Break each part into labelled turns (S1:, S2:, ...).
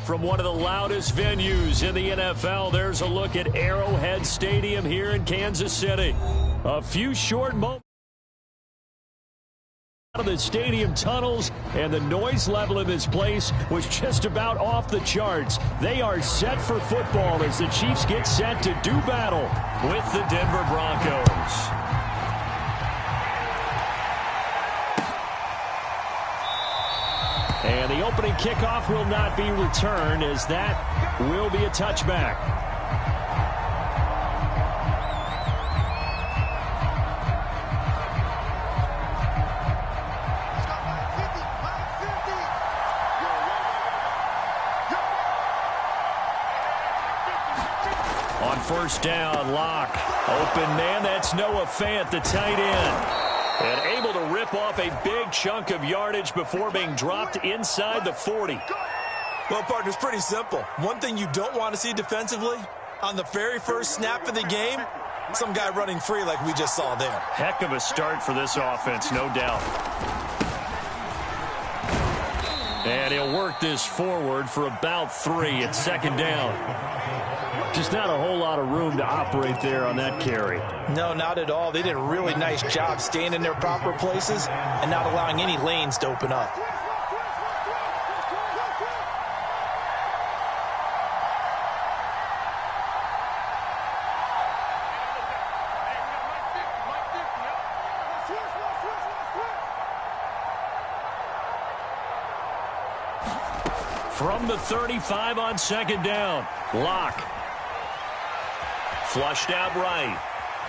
S1: from one of the loudest venues in the NFL. There's a look at Arrowhead Stadium here in Kansas City. A few short moments out of the stadium tunnels, and the noise level in this place was just about off the charts. They are set for football as the Chiefs get set to do battle with the Denver Broncos. And the opening kickoff will not be returned, as that will be a touchback. On first down, Locke. Open man, that's Noah Fant, the tight end. And able to rip off a big chunk of yardage before being dropped inside the 40.
S2: Well, partner, it's pretty simple. One thing you don't want to see defensively, on the very first snap of the game, some guy running free like we just saw there.
S1: Heck of a start for this offense, no doubt. And he'll work this forward for about 3 at second down. Just not a whole lot of room to operate there on that carry.
S2: No, not at all. They did a really nice job staying in their proper places and not allowing any lanes to open up.
S1: From the 35 on second down, Locke. Flushed out right.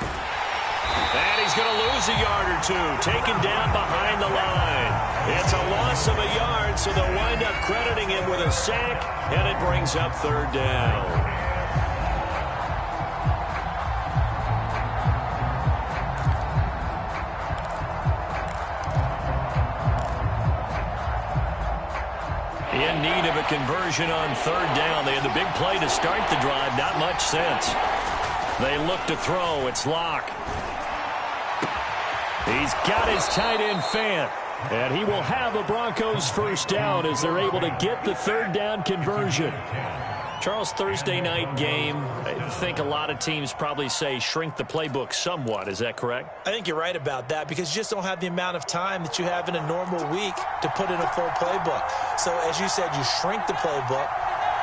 S1: And he's going to lose a yard or two. Taken down behind the line. It's a loss of a yard, so they'll wind up crediting him with a sack, and it brings up third down. In need of a conversion on third down. They had the big play to start the drive. Not much sense. They look to throw. It's Locke. He's got his tight end Fant. And he will have a Broncos first down as they're able to get the third down conversion. Charles, Thursday night game, I think a lot of teams probably say shrink the playbook somewhat. Is that correct?
S2: I think you're right about that because you just don't have the amount of time that you have in a normal week to put in a full playbook. So, as you said, you shrink the playbook,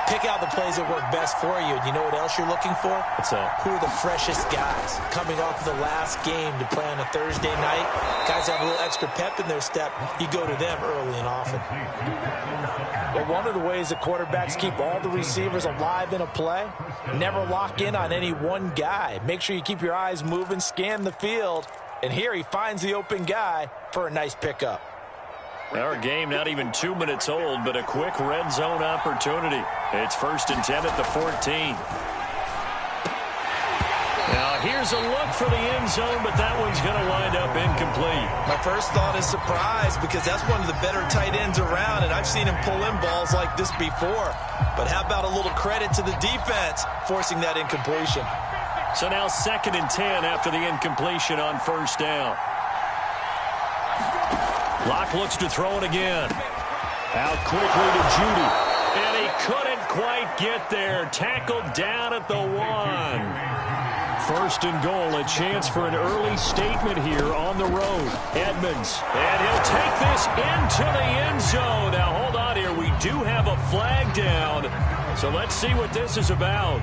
S2: pick out the plays that work best for you. And you know what else you're looking for?
S1: What's that?
S2: Who are the freshest guys coming off the last game to play on a Thursday night? Guys have a little extra pep in their step. You go to them early and often. Well, one of the ways that quarterbacks keep all the receivers alive in a play, never lock in on any one guy. Make sure you keep your eyes moving, scan the field, and here he finds the open guy for a nice pickup.
S1: Our game not even 2 minutes old, but a quick red zone opportunity. It's 1st and 10 at the 14. Now here's a look for the end zone, but that one's going to wind up incomplete.
S2: My first thought is surprise because that's one of the better tight ends around, and I've seen him pull in balls like this before. But how about a little credit to the defense forcing that incompletion?
S1: So now 2nd and 10 after the incompletion on first down. Locke looks to throw it again. Out quickly to Judy. And he couldn't quite get there. Tackled down at the 1. 1st and goal, a chance for an early statement here on the road. Edmonds, and he'll take this into the end zone. Now, hold on here. We do have a flag down, so let's see what this is about.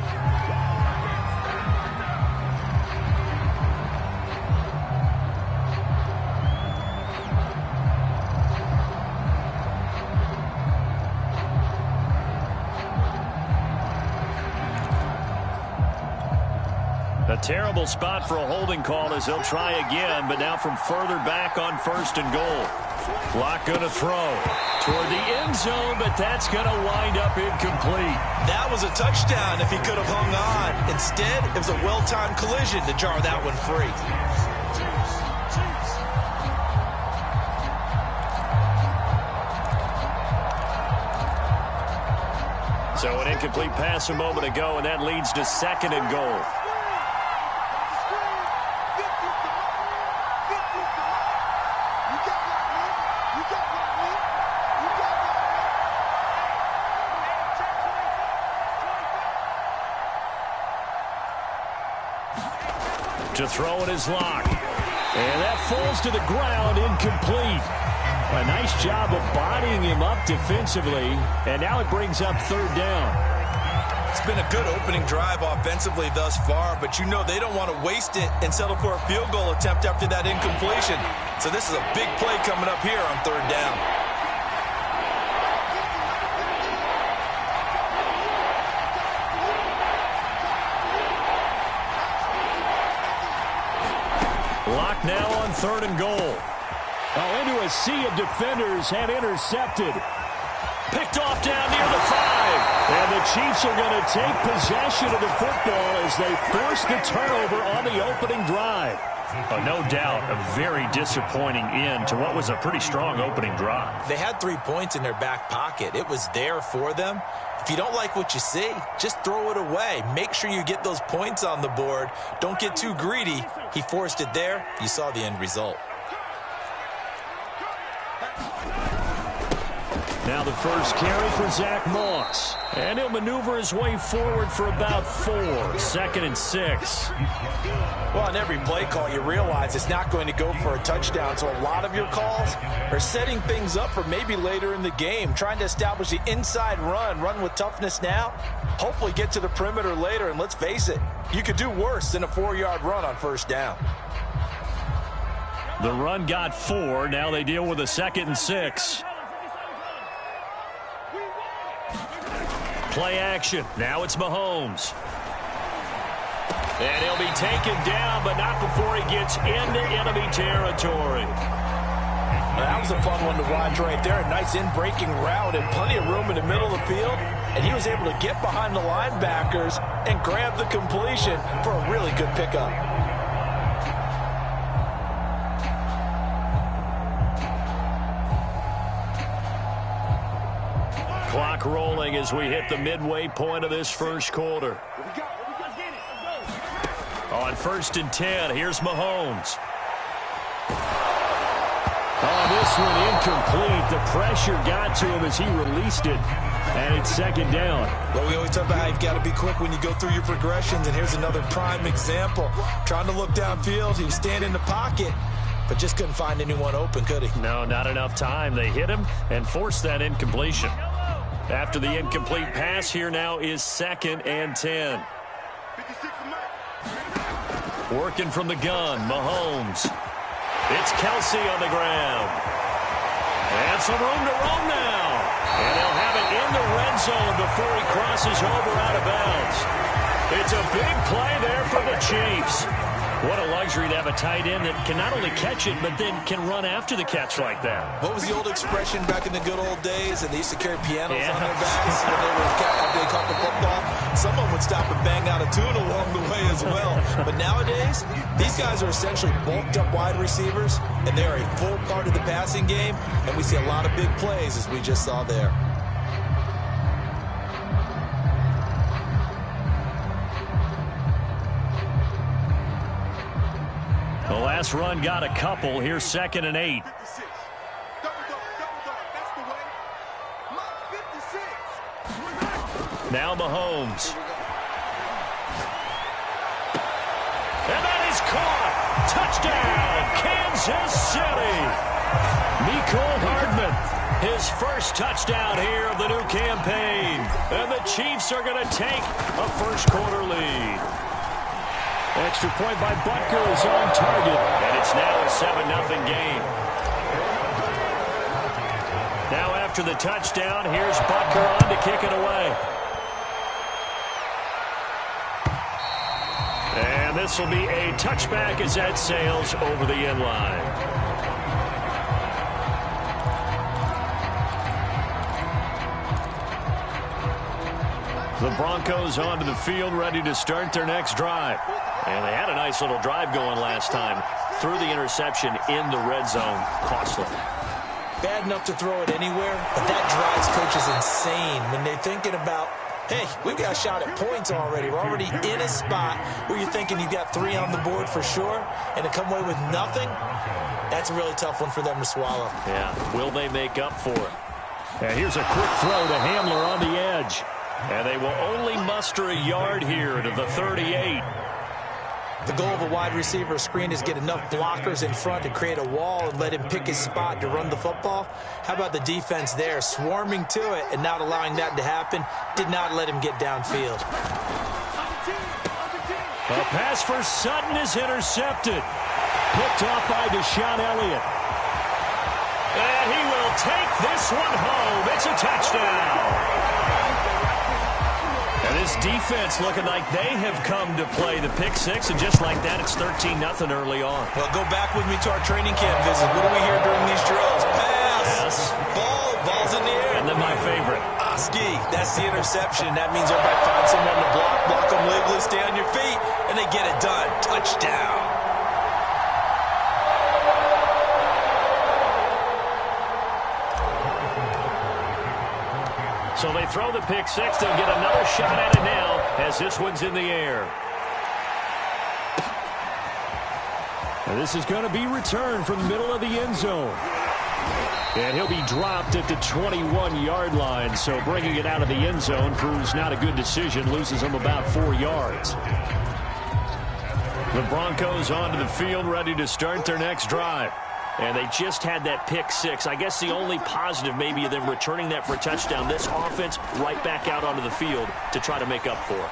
S1: A terrible spot for a holding call as they'll try again, but now from further back on 1st and goal. Locke going to throw toward the end zone, but that's going to wind up incomplete.
S2: That was a touchdown if he could have hung on. Instead, it was a well-timed collision to jar that one free.
S1: So an incomplete pass a moment ago, and that leads to 2nd and goal. To throw it is Locke. And that falls to the ground, incomplete. A nice job of bodying him up defensively. And now it brings up third down.
S2: It's been a good opening drive offensively thus far, but you know they don't want to waste it and settle for a field goal attempt after that incompletion. So this is a big play coming up here on third down.
S1: Locke now on third and goal. Oh, into a sea of defenders and intercepted. Picked off down near the 5. And the Chiefs are going to take possession of the football as they force the turnover on the opening drive.
S3: Oh, no doubt a very disappointing end to what was a pretty strong opening drive.
S2: They had 3 points in their back pocket. It was there for them. If you don't like what you see, just throw it away. Make sure you get those points on the board. Don't get too greedy. He forced it there. You saw the end result.
S1: Now the first carry for Zach Moss. And he'll maneuver his way forward for about 4. Second and 6.
S2: Well, on every play call, you realize it's not going to go for a touchdown. So a lot of your calls are setting things up for maybe later in the game, trying to establish the inside run with toughness now, hopefully get to the perimeter later. And let's face it, you could do worse than a 4-yard run on first down.
S1: The run got 4. Now they deal with a second and 6. Play action. Now it's Mahomes. And he'll be taken down, but not before he gets into enemy territory.
S2: That was a fun one to watch right there. A nice in-breaking route and plenty of room in the middle of the field. And he was able to get behind the linebackers and grab the completion for a really good pickup.
S1: Clock rolling as we hit the midway point of this first quarter. On first and 10, here's Mahomes. Oh, this one incomplete. The pressure got to him as he released it. And it's second down.
S2: Well, we always talk about how you've got to be quick when you go through your progressions. And here's another prime example. Trying to look downfield. He was standing in the pocket, but just couldn't find anyone open, could he?
S1: No, not enough time. They hit him and forced that incompletion. After the incomplete pass, here now is second and 10. Working from the gun, Mahomes. It's Kelsey on the ground. And some room to roam now. And he'll have it in the red zone before he crosses over out of bounds. It's a big play there for the Chiefs. What a luxury to have a tight end that can not only catch it, but then can run after the catch like that.
S2: What was the old expression back in the good old days? And they used to carry pianos on their backs when they caught the football. Someone would stop and bang out a tune along the way as well. But nowadays, these guys are essentially bulked up wide receivers, and they're a full part of the passing game. And we see a lot of big plays, as we just saw there.
S1: The last run got a couple. Here's second and 8. Now Mahomes. And that is caught. Touchdown, Kansas City. Mecole Hardman, his first touchdown here of the new campaign. And the Chiefs are going to take a first quarter lead. Extra point by Butker is on target. And it's now a 7-0 game. Now after the touchdown, here's Butker on to kick it away. And this will be a touchback as that sails over the end line. The Broncos onto the field, ready to start their next drive. And they had a nice little drive going last time. Threw the interception in the red zone. Costly.
S2: Bad enough to throw it anywhere, but that drives coaches insane when they're thinking about, hey, we've got a shot at points already. We're already in a spot where you're thinking you've got 3 on the board for sure, and to come away with nothing, that's a really tough one for them to swallow.
S1: Yeah, will they make up for it? And here's a quick throw to Hamler on the edge. And they will only muster a yard here to the 38.
S2: The goal of a wide receiver screen is get enough blockers in front to create a wall and let him pick his spot to run the football. How about the defense there, swarming to it and not allowing that to happen? Did not let him get downfield.
S1: A pass for Sutton is intercepted. Picked off by Deshaun Elliott. And he will take this one home. It's a touchdown. And this defense looking like they have come to play the pick six, and just like that, it's 13-0 early on.
S2: Well, go back with me to our training camp visit. What do we hear during these drills? Pass.
S1: Yes.
S2: Ball's in the air.
S1: And then my favorite.
S2: Oski, that's the interception. That means everybody find someone to block them legally, stay on your feet, and they get it done. Touchdown.
S1: So they throw the pick six. They'll get another shot at it now as this one's in the air. And this is going to be returned from the middle of the end zone. And he'll be dropped at the 21-yard line. So bringing it out of the end zone proves not a good decision. Loses him about 4 yards. The Broncos onto the field, ready to start their next drive. And they just had that pick six. I guess the only positive maybe of them returning that for a touchdown. This offense right back out onto the field to try to make up for it.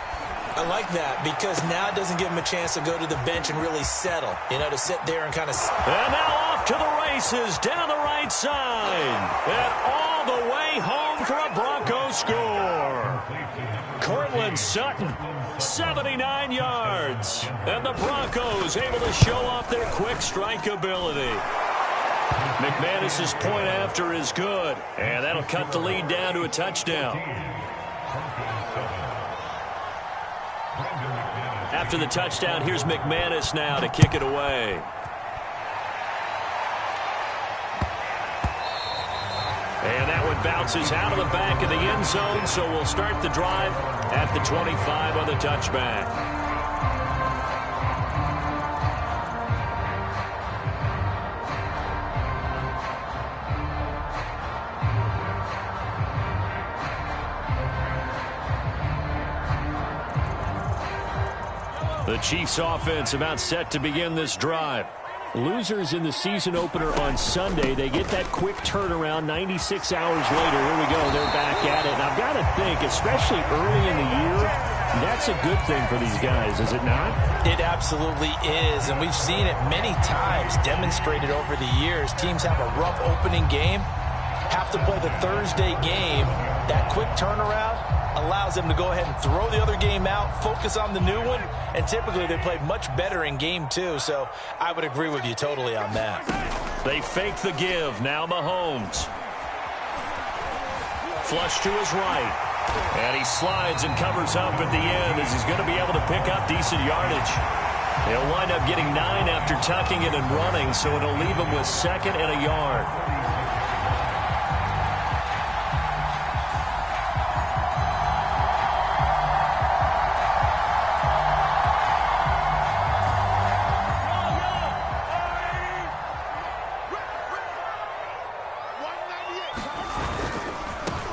S2: I like that because now it doesn't give them a chance to go to the bench and really settle. You know, to sit there and kind of...
S1: And now off to the races down the right side. And all the way home for a Broncos score. Courtland Sutton, 79 yards. And the Broncos able to show off their quick strike ability. McManus's point after is good, and that'll cut the lead down to a touchdown. After the touchdown, here's McManus now to kick it away. And that one bounces out of the back of the end zone, so we'll start the drive at the 25 on the touchback. The Chiefs offense about set to begin this drive. Losers in the season opener on Sunday. They get that quick turnaround 96 hours later. Here we go. They're back at it. And I've got to think, especially early in the year, that's a good thing for these guys, is it not?
S2: It absolutely is. And we've seen it many times demonstrated over the years. Teams have a rough opening game, have to play the Thursday game. That quick turnaround allows them to go ahead and throw the other game out, focus on the new one, and typically they play much better in game two, so I would agree with you totally on that.
S1: They fake the give. Now Mahomes. Flush to his right. And he slides and covers up at the end as he's going to be able to pick up decent yardage. He'll wind up getting 9 after tucking it and running, so it'll leave him with 2nd and a yard.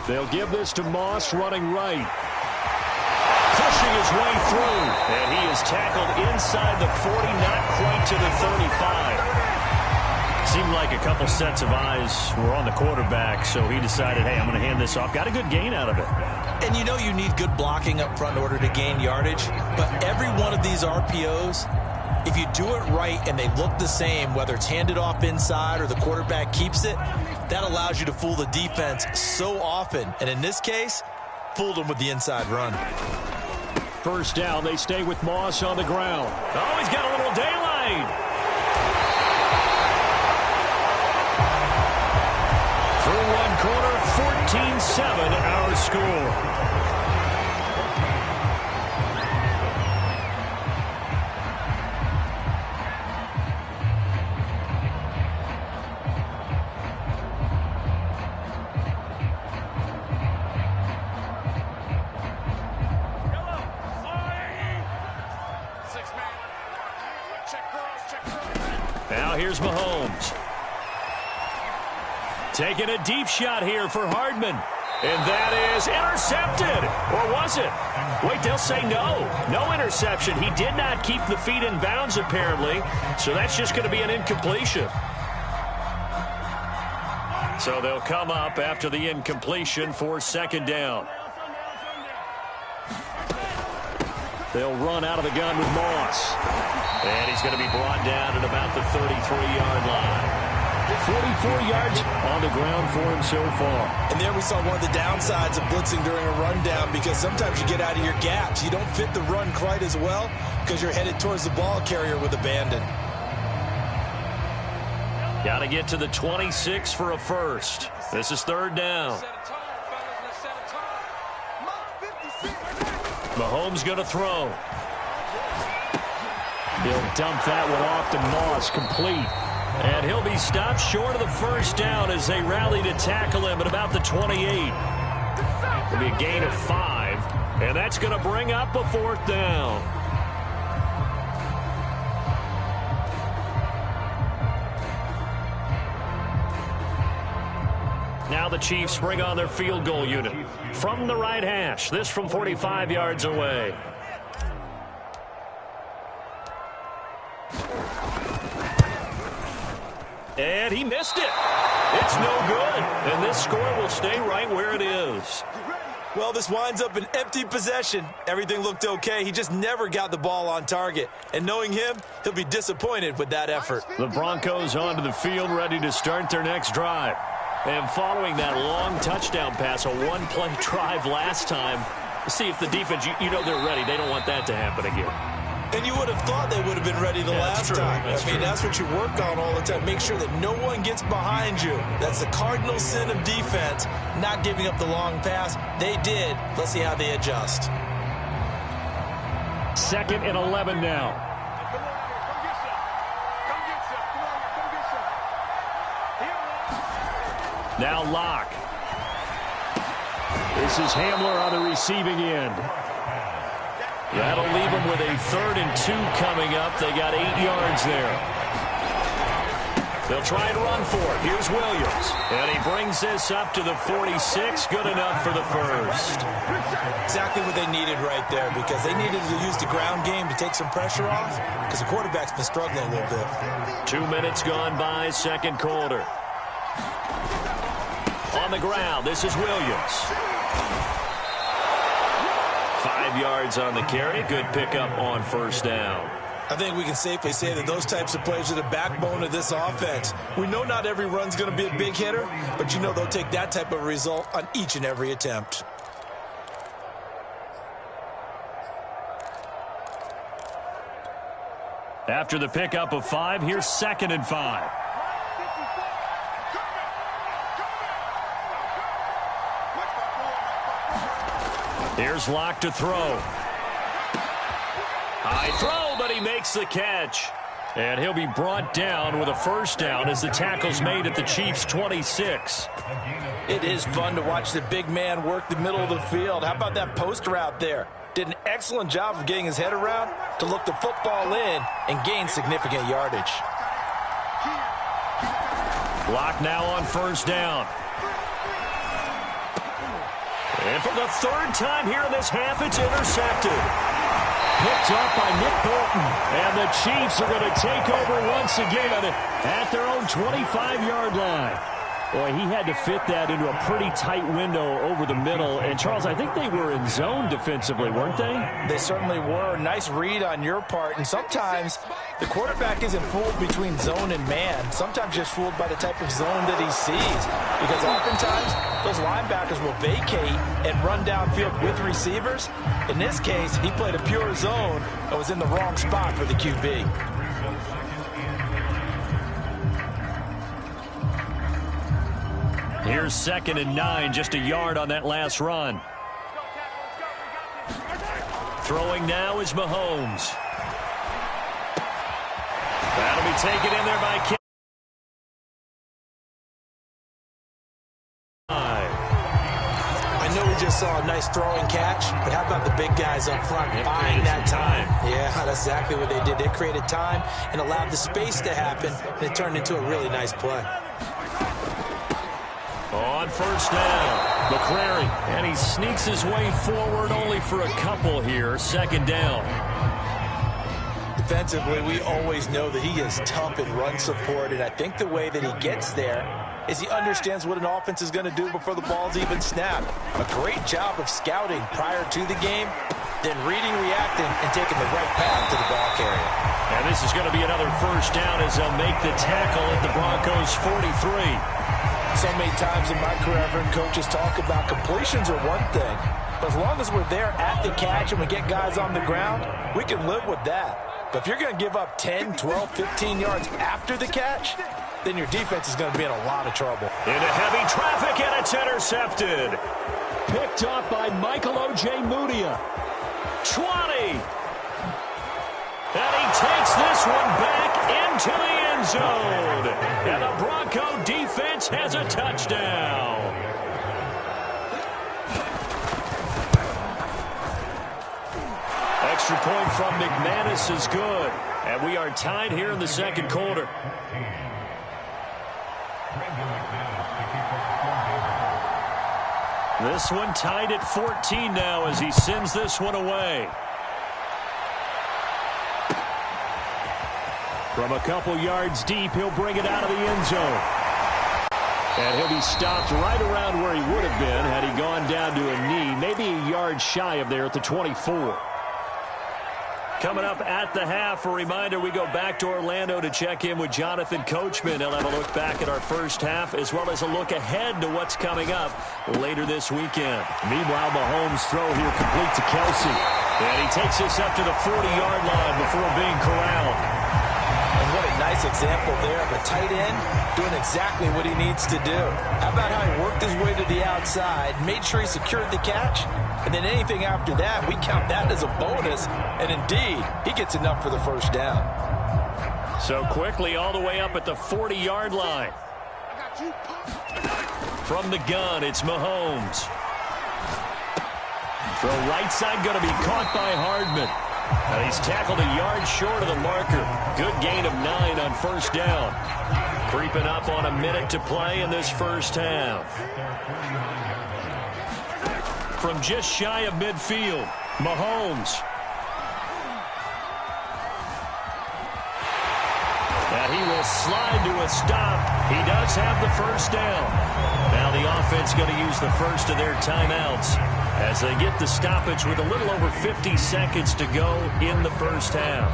S1: They'll give this to Moss running right. Pushing his way through. And he is tackled inside the 40, not quite to the 35. Seemed like a couple sets of eyes were on the quarterback, so he decided, hey, I'm going to hand this off. Got a good gain out of it.
S2: And you know you need good blocking up front in order to gain yardage, but every one of these RPOs, if you do it right and they look the same, whether it's handed off inside or the quarterback keeps it, that allows you to fool the defense so often. And in this case, fooled them with the inside run.
S1: First down, they stay with Moss on the ground. Oh, he's got a little daylight. Through one quarter, 14-7 our score. Now here's Mahomes. Taking a deep shot here for Hardman. And that is intercepted. Or was it? Wait, they'll say no. No interception. He did not keep the feet in bounds, apparently. So that's just going to be an incompletion. So they'll come up after the incompletion for second down. They'll run out of the gun with Moss. And he's going to be brought down at about the 33-yard line. 44 yards on the ground for him so far.
S2: And there we saw one of the downsides of blitzing during a rundown, because sometimes you get out of your gaps. You don't fit the run quite as well because you're headed towards the ball carrier with abandon.
S1: Got to get to the 26 for a first. This is third down. Mahomes going to throw.
S3: He'll dump that one off to Moss, complete.
S1: And he'll be stopped short of the first down as they rally to tackle him at about the 28. It'll be a gain of 5, and that's going to bring up a fourth down. Now the Chiefs bring on their field goal unit from the right hash. This from 45 yards away. And he missed it. It's no good. And this score will stay right where it is.
S2: Well, this winds up an empty possession. Everything looked okay. He just never got the ball on target. And knowing him, he'll be disappointed with that effort.
S1: The Broncos onto the field, ready to start their next drive. And following that long touchdown pass, a one-play drive last time, see if the defense, you know they're ready. They don't want that to happen again.
S2: And you would have thought they would have been ready the last time. That's what you work on all the time. Make sure that no one gets behind you. That's the cardinal sin of defense, not giving up the long pass. They did. Let's see how they adjust.
S3: 2nd and 11 now.
S1: Now Locke.
S3: This is Hamler on the receiving end.
S1: That'll leave them with a 3rd and 2 coming up. They got 8 yards there. They'll try and run for it. Here's Williams. And he brings this up to the 46. Good enough for the first.
S2: Exactly what they needed right there, because they needed to use the ground game to take some pressure off, because the quarterback's been struggling a little bit.
S1: 2 minutes gone by, second quarter. On the ground, this is Williams. 5 yards on the carry. Good pickup on first down.
S2: I think we can safely say that those types of plays are the backbone of this offense. We know not every run's going to be a big hitter, but you know they'll take that type of result on each and every attempt.
S3: After the pickup of 5, here's 2nd and 5.
S1: Here's Locke to throw. High throw, but he makes the catch. And he'll be brought down with a first down as the tackle's made at the Chiefs' 26.
S2: It is fun to watch the big man work the middle of the field. How about that post route there? Did an excellent job of getting his head around to look the football in and gain significant yardage.
S1: Locke now on first down. And for the 3rd time here in this half, it's intercepted.
S3: Picked up by Nick Bolton.
S1: And the Chiefs are going to take over once again at their own 25-yard line.
S3: Boy, he had to fit that into a pretty tight window over the middle. And, Charles, I think they were in zone defensively, weren't they?
S2: They certainly were. Nice read on your part. And sometimes the quarterback isn't fooled between zone and man. Sometimes just fooled by the type of zone that he sees. Because oftentimes those linebackers will vacate and run downfield with receivers. In this case, he played a pure zone and was in the wrong spot for the QB.
S1: Here's 2nd and 9, just a yard on that last run. Throwing now is Mahomes. That'll be taken in there by Kim.
S2: I know we just saw a nice throwing catch, but how about the big guys up front buying that time? Yeah, that's exactly what they did. They created time and allowed the space to happen, and it turned into a really nice play.
S1: On first down, McCrary. And he sneaks his way forward only for a couple here. Second down.
S2: Defensively, we always know that he is tough in run support, and I think the way that he gets there is he understands what an offense is going to do before the ball's even snapped. A great job of scouting prior to the game, then reading, reacting, and taking the right path to the ball carrier.
S1: And this is going to be another first down as they'll make the tackle at the Broncos' 43.
S2: So many times in my career, I've heard coaches talk about completions are one thing, but as long as we're there at the catch and we get guys on the ground, we can live with that. But if you're going to give up 10, 12, 15 yards after the catch, then your defense is going to be in a lot of trouble.
S1: Into heavy traffic, and it's intercepted.
S3: Picked off by Michael Ojemudia.
S1: 20. And he takes this one back into the end zone. And the Bronco defense has a touchdown. Extra point from McManus is good. And we are tied here in the second quarter. This one tied at 14 now as he sends this one away. From a couple yards deep, he'll bring it out of the end zone. And he'll be stopped right around where he would have been had he gone down to a knee, maybe a yard shy of there at the 24. Coming up at the half, a reminder, we go back to Orlando to check in with Jonathan Coachman. He'll have a look back at our first half as well as a look ahead to what's coming up later this weekend. Meanwhile, Mahomes' throw here complete to Kelsey. And he takes this up to the 40-yard line before being corralled.
S2: And what a nice example there of a tight end doing exactly what he needs to do. How about how he worked his way to the outside, made sure he secured the catch, and then anything after that, we count that as a bonus. And indeed, he gets enough for the first down.
S1: So quickly all the way up at the 40-yard line. From the gun, it's Mahomes. Throw right side going to be caught by Hardman. And he's tackled a yard short of the marker. Good gain of 9 on first down. Creeping up on a minute to play in this first half. From just shy of midfield, Mahomes. And he will slide to a stop. He does have the first down. Now the offense going to use the first of their timeouts as they get the stoppage with a little over 50 seconds to go in the first half.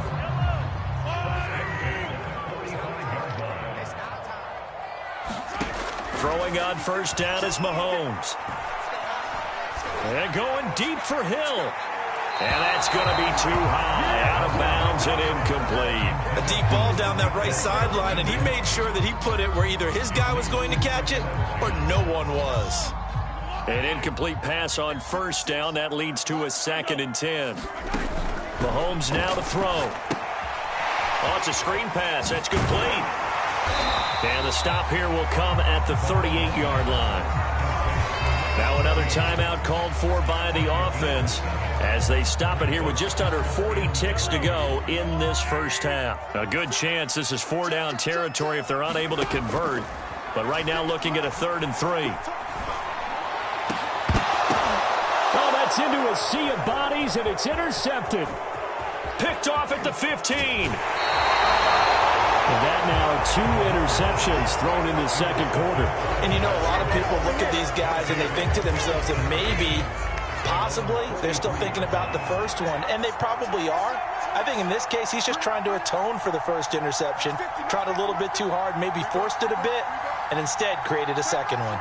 S1: Throwing on first down is Mahomes. And going deep for Hill. And that's going to be too high, out of bounds and incomplete.
S2: A deep ball down that right sideline, and he made sure that he put it where either his guy was going to catch it or no one was.
S1: An incomplete pass on first down. That leads to a 2nd and 10. Mahomes now to throw. Oh, it's a screen pass. That's complete. And the stop here will come at the 38-yard line. Now another timeout called for by the offense as they stop it here with just under 40 ticks to go in this first half. A good chance this is 4-down territory if they're unable to convert. But right now looking at a 3rd and 3.
S3: Oh, that's into a sea of bodies, and it's intercepted.
S1: Picked off at the 15.
S3: And that now 2 interceptions thrown in the second quarter.
S2: And you know, a lot of people look at these guys and they think to themselves that maybe, possibly, they're still thinking about the first one. And they probably are. I think in this case, he's just trying to atone for the first interception. Tried a little bit too hard, maybe forced it a bit, and instead created a second one.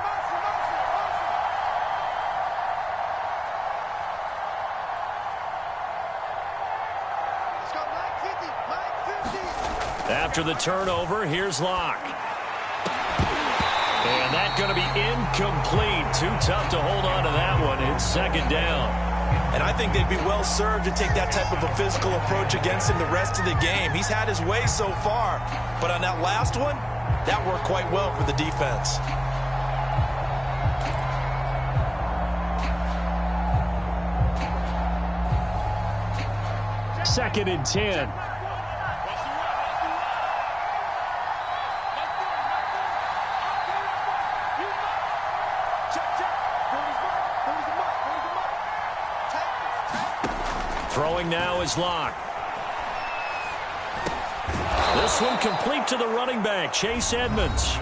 S1: After the turnover, here's Locke. And that's going to be incomplete. Too tough to hold on to that one. It's 2nd down.
S2: And I think they'd be well served to take that type of a physical approach against him the rest of the game. He's had his way so far. But on that last one, that worked quite well for the defense.
S3: 2nd and 10.
S1: Throwing now is Locke. This one complete to the running back, Chase Edmonds.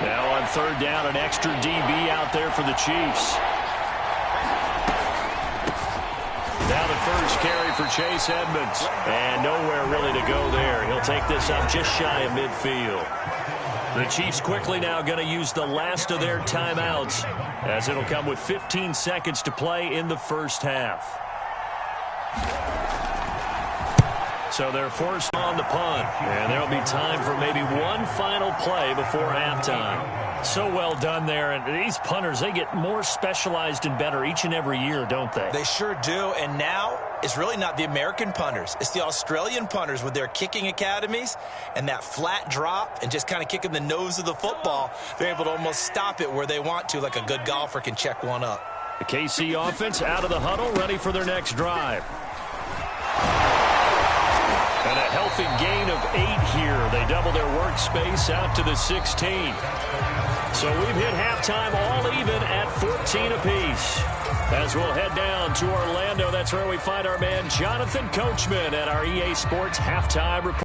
S1: Now on third down, an extra DB out there for the Chiefs. Now the first carry for Chase Edmonds. And nowhere really to go there. He'll take this up just shy of midfield. The Chiefs quickly now going to use the last of their timeouts, as it'll come with 15 seconds to play in the first half. So they're forced on the punt, and there'll be time for maybe one final play before halftime. So well done there, and these punters, they get more specialized and better each and every year, don't they?
S2: They sure do, and now it's really not the American punters. It's the Australian punters with their kicking academies and that flat drop and just kind of kicking the nose of the football. They're able to almost stop it where they want to, like a good golfer can check one up.
S1: The KC offense out of the huddle, ready for their next drive. And a healthy gain of 8 here. They double their workspace out to the 16. So we've hit halftime all even at 14 apiece. As we'll head down to Orlando, that's where we find our man Jonathan Coachman at our EA Sports Halftime Report.